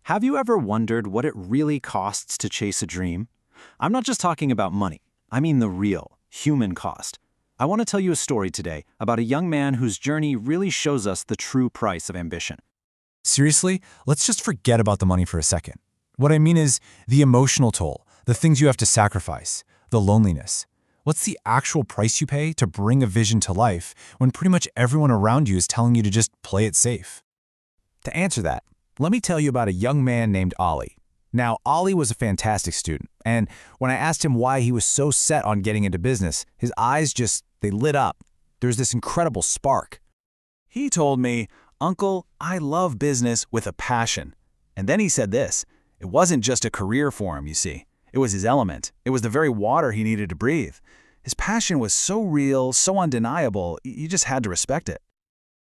Have you ever wondered what it really costs to chase a dream? I'm not just talking about money. I mean the real, human cost. I want to tell you a story today about a young man whose journey really shows us the true price of ambition. Seriously, let's just forget about the money for a second. What I mean is the emotional toll, the things you have to sacrifice, the loneliness. What's the actual price you pay to bring a vision to life when pretty much everyone around you is telling you to just play it safe? To answer that, let me tell you about a young man named Ollie. Now, Ollie was a fantastic student, and when I asked him why he was so set on getting into business, his eyes they lit up. There's this incredible spark. He told me, "Uncle, I love business with a passion." And then he said this: it wasn't just a career for him, you see. It was his element. It was the very water he needed to breathe. His passion was so real, so undeniable, you just had to respect it.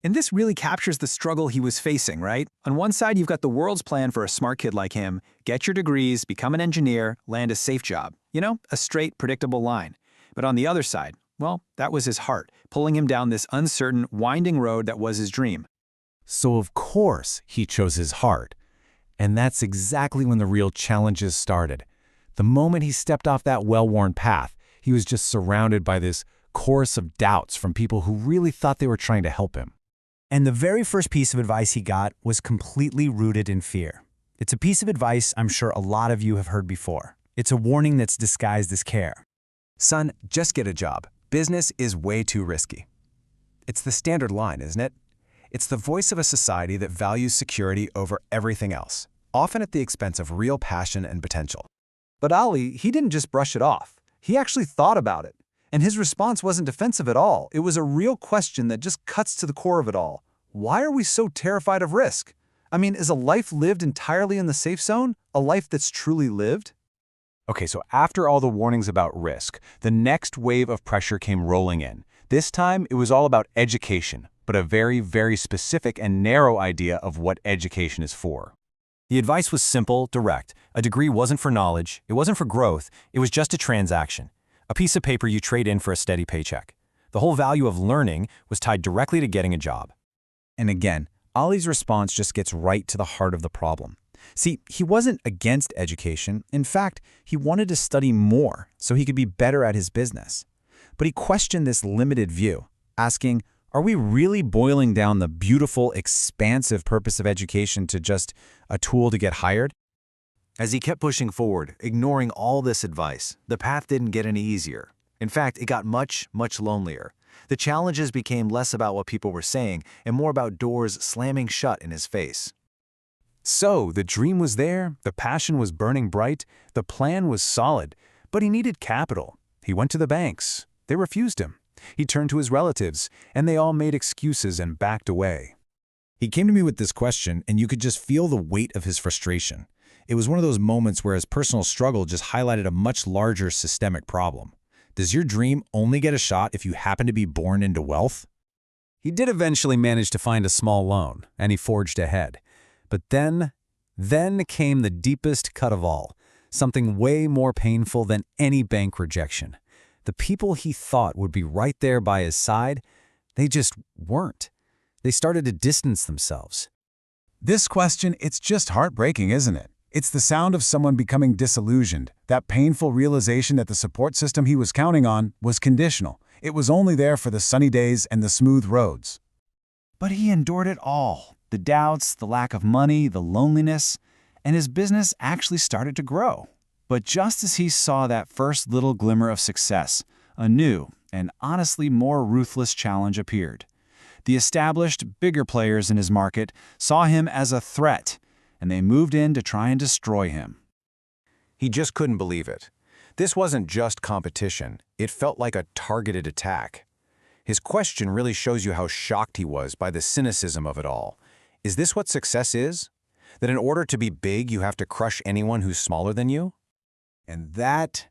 And this really captures the struggle he was facing, right? On one side, you've got the world's plan for a smart kid like him: get your degrees, become an engineer, land a safe job. You know, a straight, predictable line. But on the other side, well, that was his heart, pulling him down this uncertain, winding road that was his dream. So of course he chose his heart. And that's exactly when the real challenges started. The moment he stepped off that well-worn path, he was just surrounded by this chorus of doubts from people who really thought they were trying to help him. And the very first piece of advice he got was completely rooted in fear. It's a piece of advice I'm sure a lot of you have heard before. It's a warning that's disguised as care. Son, just get a job. Business is way too risky. It's the standard line, isn't it? It's the voice of a society that values security over everything else, often at the expense of real passion and potential. But Ollie, he didn't just brush it off. He actually thought about it. And his response wasn't defensive at all. It was a real question that just cuts to the core of it all. Why are we so terrified of risk? I mean, is a life lived entirely in the safe zone a life that's truly lived? Okay, so after all the warnings about risk, the next wave of pressure came rolling in. This time, it was all about education, but a very, very specific and narrow idea of what education is for. The advice was simple, direct. A degree wasn't for knowledge, it wasn't for growth, it was just a transaction. A piece of paper you trade in for a steady paycheck. The whole value of learning was tied directly to getting a job. And again, Ollie's response just gets right to the heart of the problem. See, he wasn't against education. In fact, he wanted to study more so he could be better at his business. But he questioned this limited view, asking, are we really boiling down the beautiful, expansive purpose of education to just a tool to get hired? As he kept pushing forward, ignoring all this advice, the path didn't get any easier. In fact, it got much, much lonelier. The challenges became less about what people were saying and more about doors slamming shut in his face. So, the dream was there, the passion was burning bright, the plan was solid, but he needed capital. He went to the banks. They refused him. He turned to his relatives, and they all made excuses and backed away. He came to me with this question, and you could just feel the weight of his frustration. It was one of those moments where his personal struggle just highlighted a much larger systemic problem. Does your dream only get a shot if you happen to be born into wealth? He did eventually manage to find a small loan, and he forged ahead. But then came the deepest cut of all, something way more painful than any bank rejection. The people he thought would be right there by his side, they just weren't. They started to distance themselves. This question, it's just heartbreaking, isn't it? It's the sound of someone becoming disillusioned, that painful realization that the support system he was counting on was conditional. It was only there for the sunny days and the smooth roads. But he endured it all. The doubts, the lack of money, the loneliness, and his business actually started to grow. But just as he saw that first little glimmer of success, a new and honestly more ruthless challenge appeared. The established, bigger players in his market saw him as a threat, and they moved in to try and destroy him. He just couldn't believe it. This wasn't just competition. It felt like a targeted attack. His question really shows you how shocked he was by the cynicism of it all. Is this what success is? That in order to be big, you have to crush anyone who's smaller than you? And that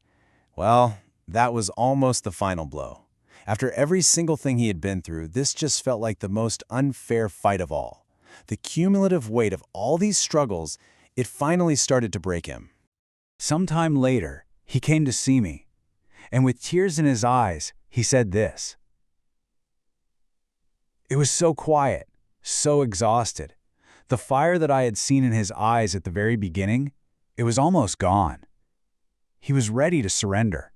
was almost the final blow. After every single thing he had been through, this just felt like the most unfair fight of all. The cumulative weight of all these struggles, it finally started to break him. Sometime later, he came to see me, and with tears in his eyes, he said this. It was so quiet, so exhausted. The fire that I had seen in his eyes at the very beginning, it was almost gone. He was ready to surrender.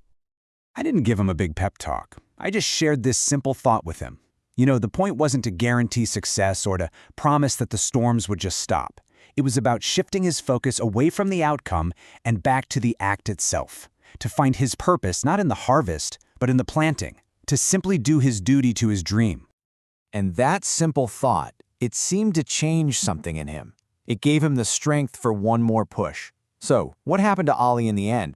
I didn't give him a big pep talk. I just shared this simple thought with him. You know, the point wasn't to guarantee success or to promise that the storms would just stop. It was about shifting his focus away from the outcome and back to the act itself, to find his purpose not in the harvest, but in the planting, to simply do his duty to his dream. And that simple thought, it seemed to change something in him. It gave him the strength for one more push. So, what happened to Ollie in the end?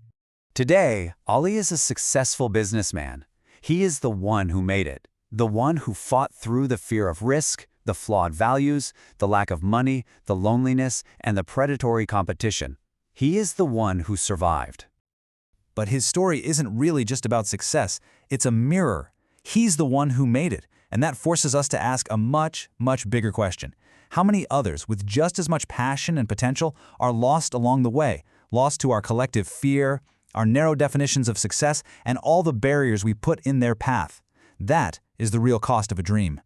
Today, Ollie is a successful businessman. He is the one who made it, the one who fought through the fear of risk, the flawed values, the lack of money, the loneliness, and the predatory competition. He is the one who survived. But his story isn't really just about success, it's a mirror. He's the one who made it, and that forces us to ask a much, much bigger question. How many others with just as much passion and potential are lost along the way, lost to our collective fear, our narrow definitions of success, and all the barriers we put in their path? That is the real cost of a dream.